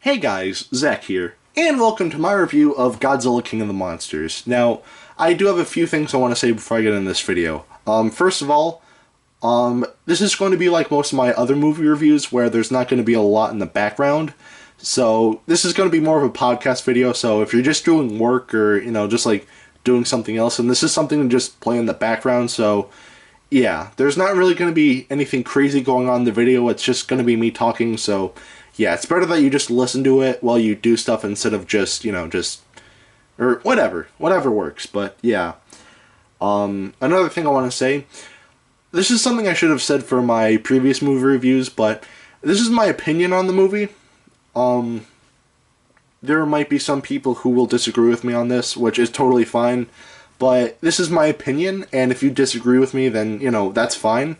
Hey guys, Zach here, and welcome to my review of Godzilla King of the Monsters. Now, I do have a few things I want to say before I get into this video. First of all, this is going to be like most of my other movie reviews where there's not going to be a lot in the background. So, this is going to be more of a podcast video, so if you're just doing work or, just like doing something else, and this is something to just play in the background, so yeah, there's not really going to be anything crazy going on in the video, it's just going to be me talking, so yeah, it's better that you just listen to it while you do stuff instead of just, or whatever works, but yeah. Another thing I want to say, this is something I should have said for my previous movie reviews, but this is my opinion on the movie. There might be some people who will disagree with me on this, which is totally fine, but this is my opinion, and if you disagree with me, then, that's fine.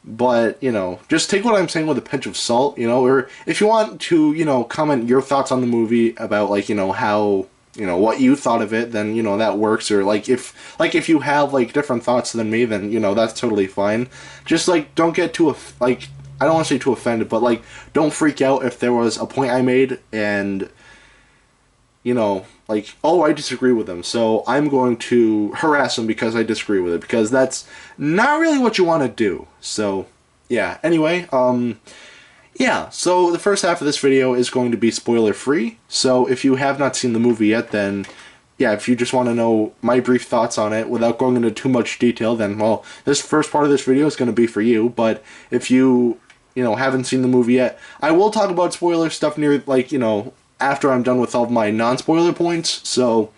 But, just take what I'm saying with a pinch of salt, or if you want to, comment your thoughts on the movie about, like, how, what you thought of it, then, that works, or, if you have, different thoughts than me, then, that's totally fine. Just, don't get too, I don't want to say too offended, but, don't freak out if there was a point I made, and, oh, I disagree with them, so I'm going to harass them because I disagree with it, because that's not really what you want to do. So, yeah, anyway, yeah, so the first half of this video is going to be spoiler-free, so if you have not seen the movie yet, then, yeah, if you just want to know my brief thoughts on it without going into too much detail, then, well, this first part of this video is going to be for you, but if you, haven't seen the movie yet, I will talk about spoiler stuff near, after I'm done with all of my non-spoiler points, so,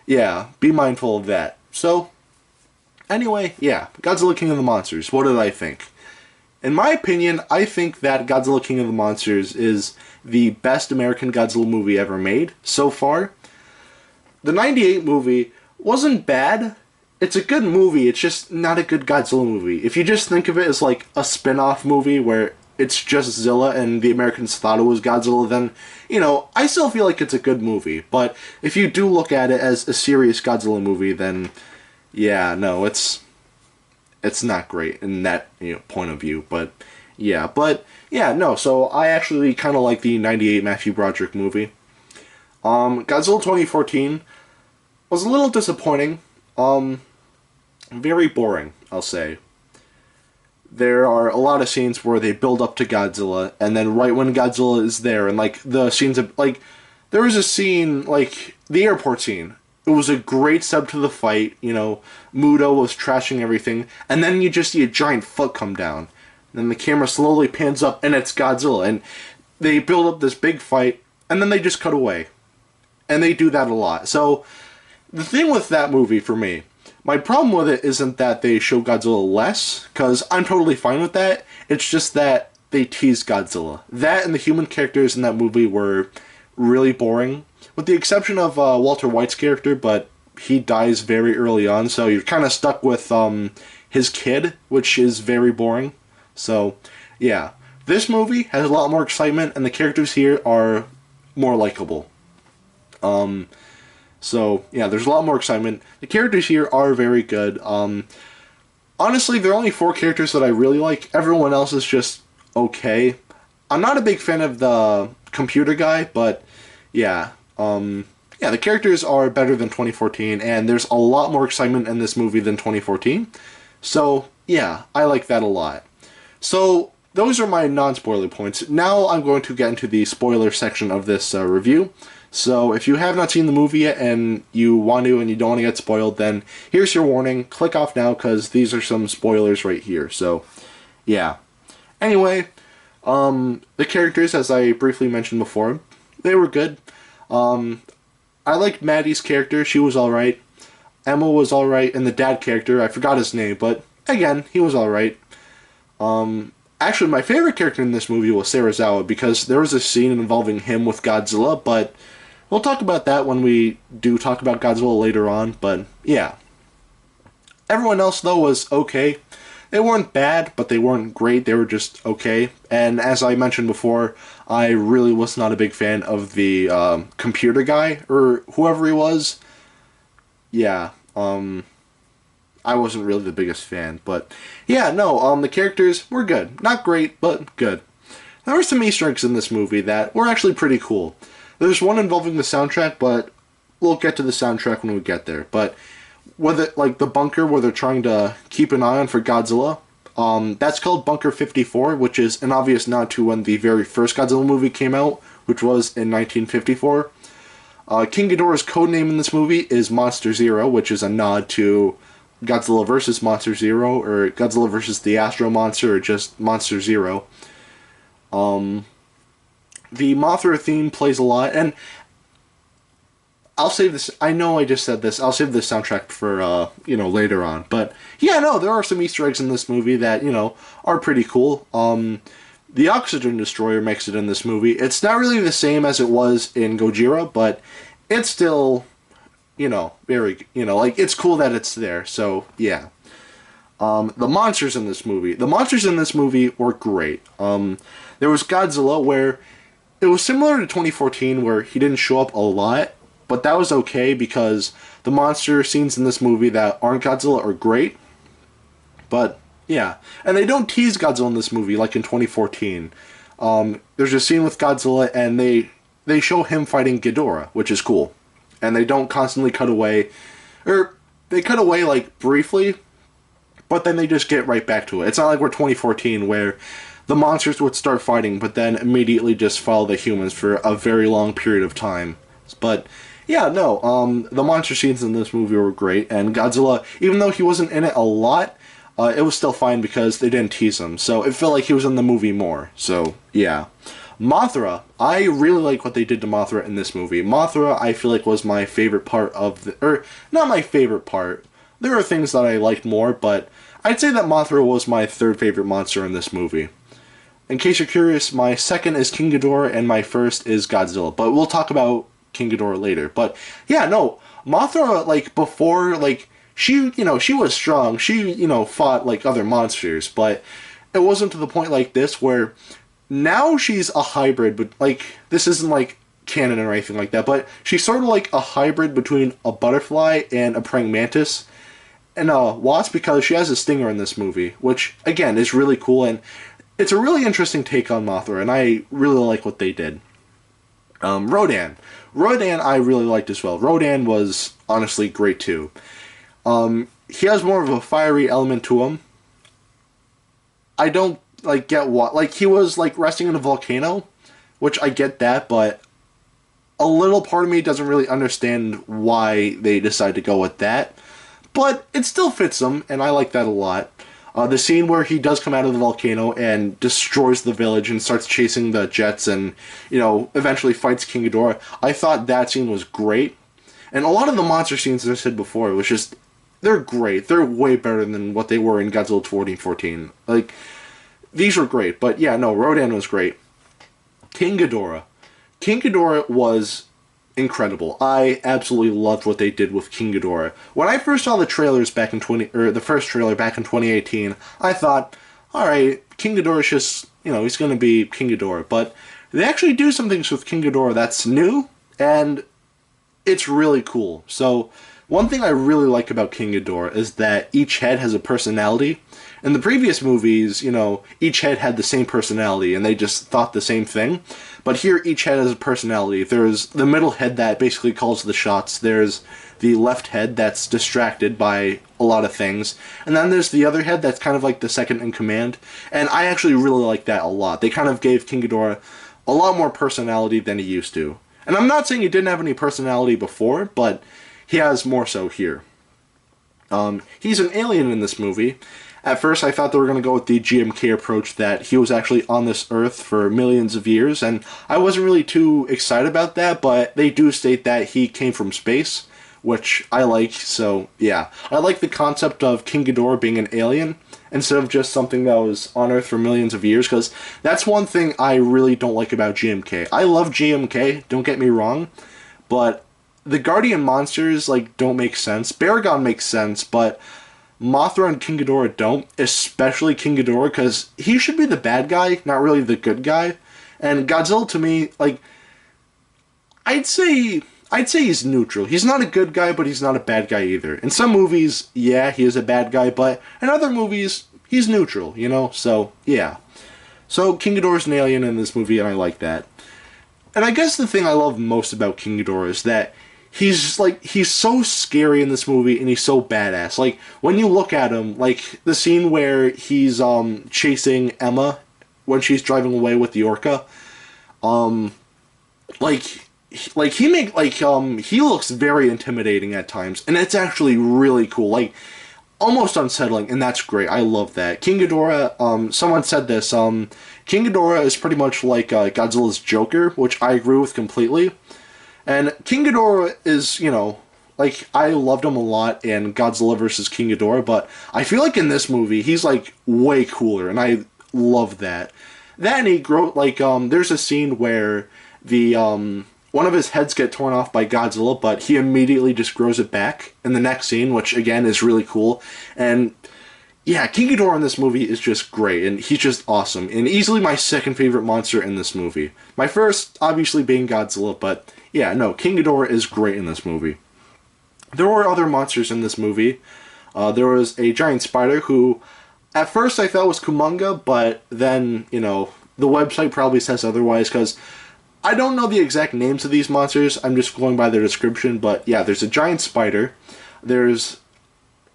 yeah, be mindful of that. So, anyway, yeah, Godzilla King of the Monsters, what did I think? In my opinion, I think that Godzilla King of the Monsters is the best American Godzilla movie ever made, so far. The '98 movie wasn't bad. It's a good movie, it's just not a good Godzilla movie. If you just think of it as like a spin-off movie where it's just Zilla and the Americans thought it was Godzilla, then, I still feel like it's a good movie. But if you do look at it as a serious Godzilla movie, then, yeah, no, it's not great in that, point of view. But, yeah, no, so I actually kind of like the '98 Matthew Broderick movie. Godzilla 2014 was a little disappointing. Very boring, I'll say. There are a lot of scenes where they build up to Godzilla, and then right when Godzilla is there, and, the scenes of, there was a scene, the airport scene. It was a great setup to the fight, Muto was trashing everything, and then you just see a giant foot come down. And then the camera slowly pans up, and it's Godzilla, and they build up this big fight, and then they just cut away. And they do that a lot. So, the thing with that movie, for me, my problem with it isn't that they show Godzilla less, because I'm totally fine with that. It's just that they tease Godzilla. That and the human characters in that movie were really boring, with the exception of Walter White's character, but he dies very early on, so you're kind of stuck with his kid, which is very boring. So, yeah. This movie has a lot more excitement, and the characters here are more likable. So, yeah, there's a lot more excitement. The characters here are very good. Honestly, there are only 4 characters that I really like. Everyone else is just okay. I'm not a big fan of the computer guy, but, yeah. Yeah, the characters are better than 2014, and there's a lot more excitement in this movie than 2014. So, yeah, I like that a lot. So, those are my non-spoiler points. Now I'm going to get into the spoiler section of this review. So, if you have not seen the movie yet and you want to and you don't want to get spoiled, then here's your warning. Click off now because these are some spoilers right here. So, yeah. Anyway, the characters, as I briefly mentioned before, they were good. I liked Maddie's character. She was alright. Emma was alright. And the dad character, I forgot his name, but again, he was alright. Actually, my favorite character in this movie was Serizawa because there was a scene involving him with Godzilla, but we'll talk about that when we do talk about Godzilla later on, but yeah. Everyone else, though, was okay. They weren't bad, but they weren't great. They were just okay. And as I mentioned before, I really was not a big fan of the computer guy, or whoever he was. Yeah, I wasn't really the biggest fan, but yeah, no, the characters were good. Not great, but good. there were some Easter eggs in this movie that were actually pretty cool. There's one involving the soundtrack, but we'll get to the soundtrack when we get there. But whether like the bunker where they're trying to keep an eye on for Godzilla, that's called Bunker 54, which is an obvious nod to when the very first Godzilla movie came out, which was in 1954. King Ghidorah's codename in this movie is Monster Zero, which is a nod to Godzilla vs. Monster Zero, or Godzilla vs. the Astro Monster, or just Monster Zero. The Mothra theme plays a lot, and I'll save this. I know I just said this. I'll save the soundtrack for later on. But yeah, no, there are some Easter eggs in this movie that are pretty cool. The Oxygen Destroyer makes it in this movie. It's not really the same as it was in Gojira, but it's still very like it's cool that it's there. So yeah. The monsters in this movie. The monsters in this movie were great. There was Godzilla, where it was similar to 2014, where he didn't show up a lot, but that was okay because the monster scenes in this movie that aren't Godzilla are great. But yeah, and they don't tease Godzilla in this movie like in 2014. There's a scene with Godzilla, and they show him fighting Ghidorah, which is cool, and they don't constantly cut away, or they cut away like briefly. But then they just get right back to it. It's not like we're 2014 where the monsters would start fighting, but then immediately just follow the humans for a very long period of time. But yeah, no, the monster scenes in this movie were great, and Godzilla, even though he wasn't in it a lot, it was still fine because they didn't tease him. So it felt like he was in the movie more. So yeah. Mothra, I really like what they did to Mothra in this movie. Mothra, I feel like, was my favorite part of the... Or, not my favorite part. There are things that I liked more, but I'd say that Mothra was my third favorite monster in this movie. In case you're curious, my second is King Ghidorah, and my first is Godzilla. But we'll talk about King Ghidorah later. But, yeah, no, Mothra, like, before, like, she was strong. She, fought, like, other monsters. But it wasn't to the point like this where now she's a hybrid. But, like, this isn't, like, canon or anything like that. But she's sort of like a hybrid between a butterfly and a praying mantis. And wasp, because she has a stinger in this movie, which, again, is really cool. And it's a really interesting take on Mothra, and I really like what they did. Rodan. Rodan I really liked as well. Rodan was honestly great too. He has more of a fiery element to him. I don't get what, he was resting in a volcano, which I get that, but a little part of me doesn't really understand why they decided to go with that. But it still fits him, and I like that a lot. The scene where he does come out of the volcano and destroys the village and starts chasing the jets and, eventually fights King Ghidorah, I thought that scene was great. And a lot of the monster scenes, as I said before, was just, they're great. They're way better than what they were in Godzilla 2014. These were great. But yeah, no, Rodan was great. King Ghidorah. King Ghidorah was incredible. I absolutely loved what they did with King Ghidorah. When I first saw the trailers back in the first trailer back in 2018, I thought, alright, King Ghidorah's just, he's gonna be King Ghidorah. But they actually do some things with King Ghidorah that's new, and it's really cool. So, one thing I really like about King Ghidorah is that each head has a personality. In the previous movies, each head had the same personality, and they just thought the same thing. But here, each head has a personality. There's the middle head that basically calls the shots. There's the left head that's distracted by a lot of things. And then there's the other head that's kind of like the second in command. And I actually really like that a lot. They kind of gave King Ghidorah a lot more personality than he used to. And I'm not saying he didn't have any personality before, but he has more so here. He's an alien in this movie. At first, I thought they were going to go with the GMK approach, that he was actually on this Earth for millions of years, and I wasn't really too excited about that, but they do state that he came from space, which I like, so yeah. I like the concept of King Ghidorah being an alien, instead of just something that was on Earth for millions of years, because that's one thing I really don't like about GMK. I love GMK, don't get me wrong, but the Guardian monsters, don't make sense. Baragon makes sense, but Mothra and King Ghidorah don't, especially King Ghidorah, because he should be the bad guy, not really the good guy. And Godzilla, to me, I'd say he's neutral. He's not a good guy, but he's not a bad guy either. In some movies, yeah, he is a bad guy, but in other movies, he's neutral, So, yeah. So King Ghidorah's an alien in this movie, and I like that. And I guess the thing I love most about King Ghidorah is that he's so scary in this movie, and he's so badass. Like, when you look at him, like the scene where he's chasing Emma when she's driving away with the orca, um he looks very intimidating at times, and it's actually really cool. Like, almost unsettling, and that's great. I love that. King Ghidorah, someone said this, King Ghidorah is pretty much like Godzilla's Joker, which I agree with completely. And King Ghidorah is, like, I loved him a lot in Godzilla vs. King Ghidorah, but I feel like in this movie, he's, like, way cooler, and I love that. Then there's a scene where one of his heads get torn off by Godzilla, but he immediately just grows it back in the next scene, which, again, is really cool. And, yeah, King Ghidorah in this movie is just great, and he's just awesome, and easily my second favorite monster in this movie. My first, obviously, being Godzilla, but, yeah, no, King Ghidorah is great in this movie. There were other monsters in this movie. There was a giant spider who, at first I thought was Kumonga, but then, the website probably says otherwise, because I don't know the exact names of these monsters, I'm just going by their description, but yeah, there's a giant spider, there's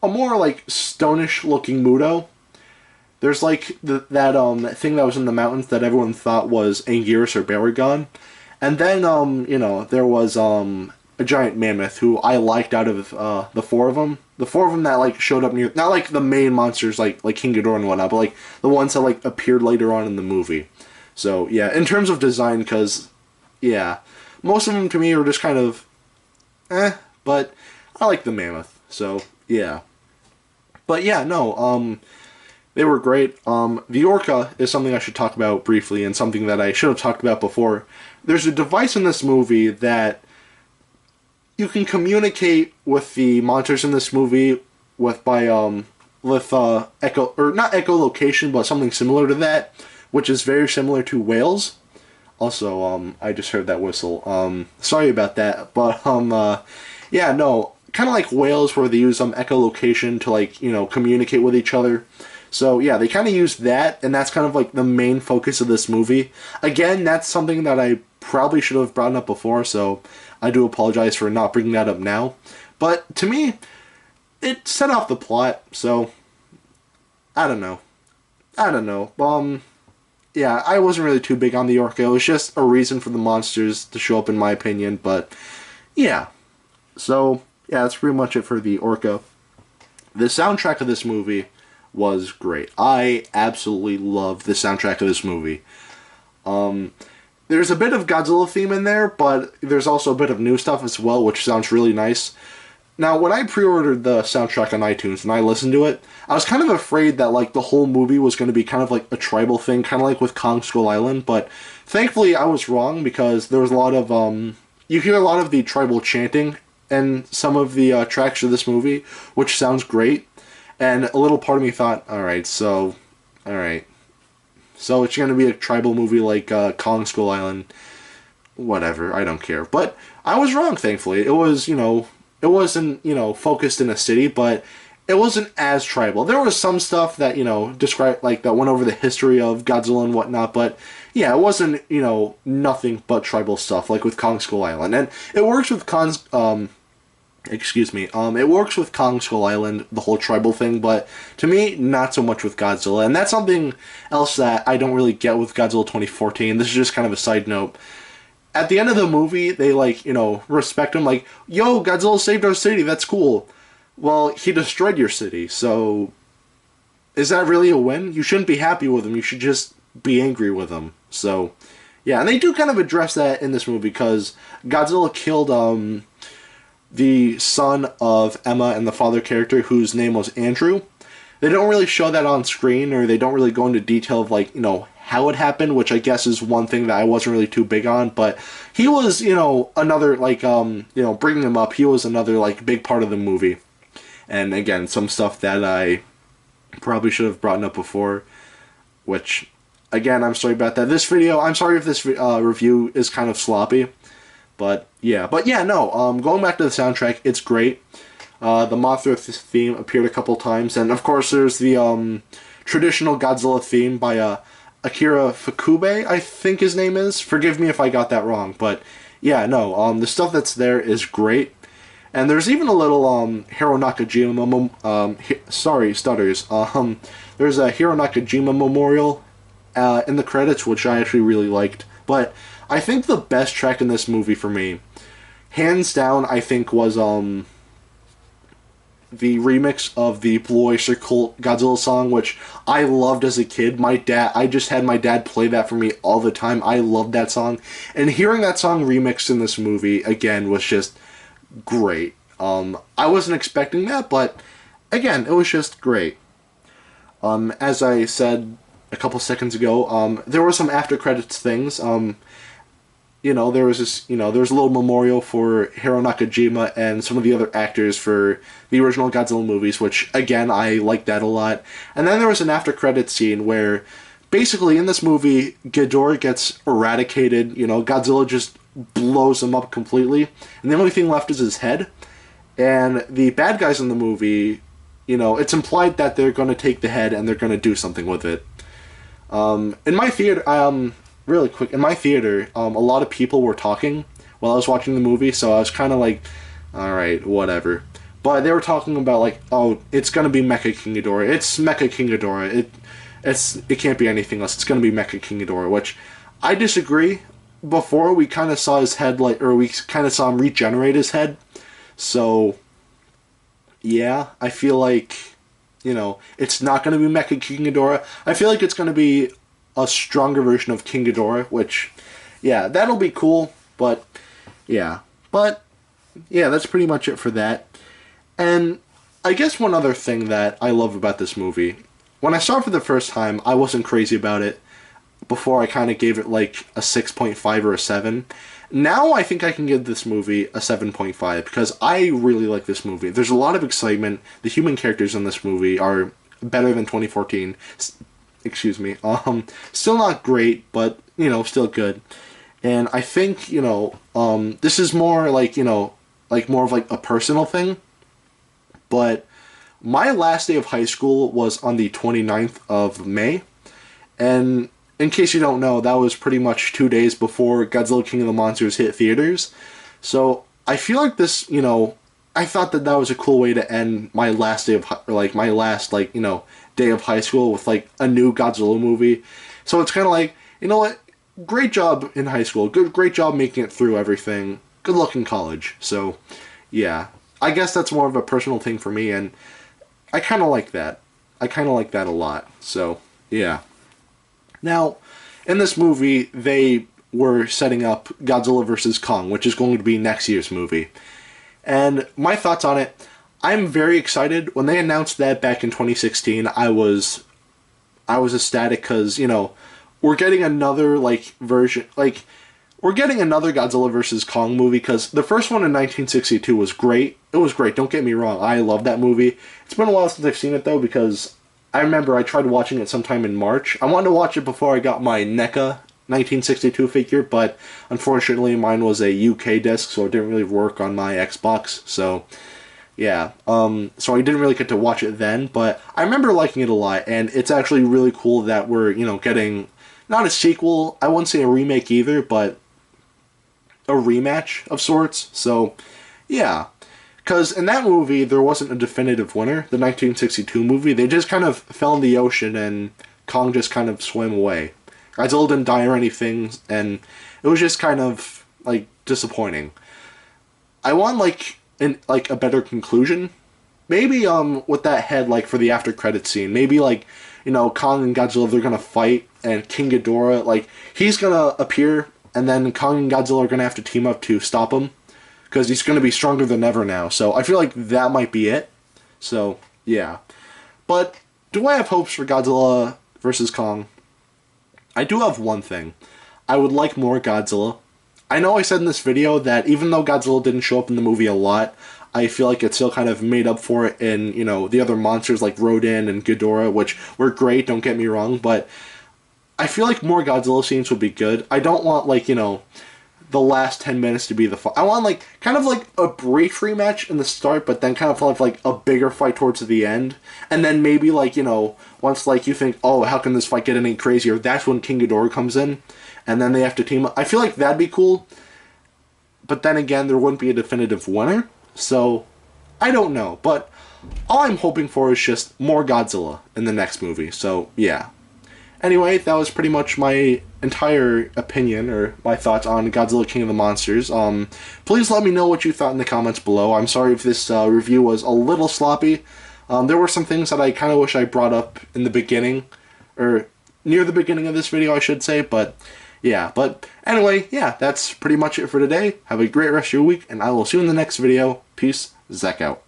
a more, like, stonish looking Muto, there's, like, that thing that was in the mountains that everyone thought was Anguirus or Baragon, and then, there was, a giant mammoth who I liked out of, the four of them. The four of them that, like, showed up near, not, like, the main monsters, like King Ghidorah and whatnot, but, like, the ones that, like, appeared later on in the movie. So, yeah, in terms of design, because, yeah, most of them to me are just kind of, but I like the mammoth, so, yeah. But, yeah, no, they were great. The orca is something I should talk about briefly, and something that I should have talked about before. There's a device in this movie that you can communicate with the monsters in this movie with not echolocation, but something similar to that, which is very similar to whales. Also, I just heard that whistle. Sorry about that, but yeah, no, kind of like whales where they use echolocation to, like, communicate with each other. So yeah, they kind of use that, and that's kind of like the main focus of this movie. Again, that's something that I probably should have brought up before, so I do apologize for not bringing that up now. But to me, it set off the plot, so I don't know. Yeah, I wasn't really too big on the orca. It was just a reason for the monsters to show up, in my opinion, but yeah. So, yeah, that's pretty much it for the orca. The soundtrack of this movie was great. I absolutely love the soundtrack of this movie. There's a bit of Godzilla theme in there, but there's also a bit of new stuff as well, which sounds really nice. Now, when I pre-ordered the soundtrack on iTunes and I listened to it, I was kind of afraid that, like, the whole movie was going to be kind of like a tribal thing, kind of like with Kong Skull Island, but thankfully I was wrong, because there was a lot of, you hear a lot of the tribal chanting in some of the tracks of this movie, which sounds great, and a little part of me thought, alright, so it's going to be a tribal movie like Kong Skull Island, whatever, I don't care, but I was wrong, thankfully. It was, it wasn't, focused in a city, but it wasn't as tribal. There was some stuff that, described, like, that went over the history of Godzilla and whatnot, but yeah, it wasn't, nothing but tribal stuff, like with Kong Skull Island. And it works with it works with Kong Skull Island, the whole tribal thing, but to me, not so much with Godzilla. And that's something else that I don't really get with Godzilla 2014. This is just kind of a side note. At the end of the movie, they, like, respect him, like, yo, Godzilla saved our city, that's cool. Well, he destroyed your city, so is that really a win? You shouldn't be happy with him, you should just be angry with him. So, yeah, and they do kind of address that in this movie, because Godzilla killed, the son of Emma and the father character, whose name was Andrew. They don't really show that on screen, or they don't really go into detail of, like, how it happened, which I guess is one thing that I wasn't really too big on, but he was, another, like, bringing him up, he was another, like, big part of the movie. And again, some stuff that I probably should have brought up before, which, again, I'm sorry about that. I'm sorry if this review is kind of sloppy, but yeah, no, going back to the soundtrack, it's great. The Mothra theme appeared a couple times, and of course there's the traditional Godzilla theme by Akira Fukube, I think his name is. Forgive me if I got that wrong, but yeah, no, the stuff that's there is great. And there's even a little Hiro Nakajima, sorry, stutters. There's a Hiro Nakajima memorial in the credits, which I actually really liked. But I think the best track in this movie for me, hands down, I think was the remix of the Blue Oyster Cult Godzilla song, which I loved as a kid. I just had my dad play that for me all the time. I loved that song. And hearing that song remixed in this movie, again, was just great. I wasn't expecting that, but again, it was just great. As I said a couple seconds ago, there were some after credits things. There was there was a little memorial for Hiro Nakajima and some of the other actors for the original Godzilla movies, which, again, I liked that a lot. And then there was an after credits scene where, basically, in this movie, Ghidorah gets eradicated. Godzilla just blows him up completely, and the only thing left is his head. And the bad guys in the movie, it's implied that they're going to take the head and they're going to do something with it. In my theater, really quick, in my theater, a lot of people were talking while I was watching the movie, so I was kind of like, alright, whatever. But they were talking about, like, oh, it's going to be Mecha King Ghidorah. It's Mecha King Ghidorah. It can't be anything else. It's going to be Mecha King Ghidorah, which I disagree. Before, we kind of saw his head, we kind of saw him regenerate his head. So, yeah, I feel like, it's not going to be Mecha King Ghidorah. I feel like it's going to be a stronger version of King Ghidorah, which, yeah, that'll be cool, but, yeah. But, yeah, that's pretty much it for that. And I guess one other thing that I love about this movie, when I saw it for the first time, I wasn't crazy about it. Before, I kind of gave it, like, a 6.5 or a 7. Now I think I can give this movie a 7.5, because I really like this movie. There's a lot of excitement. The human characters in this movie are better than 2014. Excuse me. Still not great, but, still good. And I think, this is more like, more of like a personal thing. But my last day of high school was on the 29th of May. And in case you don't know, that was pretty much 2 days before Godzilla King of the Monsters hit theaters. So I feel like this, I thought that was a cool way to end my last day of, day of high school with, like, a new Godzilla movie. So it's kind of like, you know what? Great job in high school. Great job making it through everything. Good luck in college. So, yeah. I guess that's more of a personal thing for me, and I kind of like that. I kind of like that a lot. So, yeah. Now, in this movie, they were setting up Godzilla vs. Kong, which is going to be next year's movie. And my thoughts on it, I'm very excited. When they announced that back in 2016, I was ecstatic because, we're getting another, version, we're getting another Godzilla vs. Kong movie, because the first one in 1962 was great. It was great, don't get me wrong. I love that movie. It's been a while since I've seen it, though, because I remember I tried watching it sometime in March. I wanted to watch it before I got my NECA 1962 figure, but unfortunately mine was a UK disc, so it didn't really work on my Xbox, so yeah. So I didn't really get to watch it then, but I remember liking it a lot, and it's actually really cool that we're, getting, not a sequel, I wouldn't say a remake either, but a rematch of sorts, so yeah. Because in that movie, there wasn't a definitive winner, the 1962 movie. They just kind of fell in the ocean, and Kong just kind of swam away. Godzilla didn't die or anything, and it was just kind of, disappointing. I want, a better conclusion. Maybe, with that head, for the after credits scene. Maybe, Kong and Godzilla, they're gonna fight, and King Ghidorah, he's gonna appear, and then Kong and Godzilla are gonna have to team up to stop him. Because he's going to be stronger than ever now. So I feel like that might be it. So, yeah. But do I have hopes for Godzilla vs. Kong? I do have one thing. I would like more Godzilla. I know I said in this video that even though Godzilla didn't show up in the movie a lot, I feel like it still kind of made up for it in, the other monsters like Rodan and Ghidorah, which were great, don't get me wrong, but I feel like more Godzilla scenes would be good. I don't want, the last 10 minutes to be the fight. I want like kind of like a brief rematch in the start, but then kind of have like a bigger fight towards the end, and then maybe like, you know, once like you think, oh, how can this fight get any crazier? That's when King Ghidorah comes in, and then they have to team up. I feel like that'd be cool, but then again, there wouldn't be a definitive winner, so I don't know. But all I'm hoping for is just more Godzilla in the next movie. So yeah. Anyway, that was pretty much my entire opinion or my thoughts on Godzilla King of the Monsters. Please let me know what you thought in the comments below. I'm sorry if this review was a little sloppy. There were some things that I kind of wish I brought up in the beginning, or near the beginning of this video, I should say, but yeah. But anyway, yeah, that's pretty much it for today. Have a great rest of your week, and I will see you in the next video. Peace, Zach out.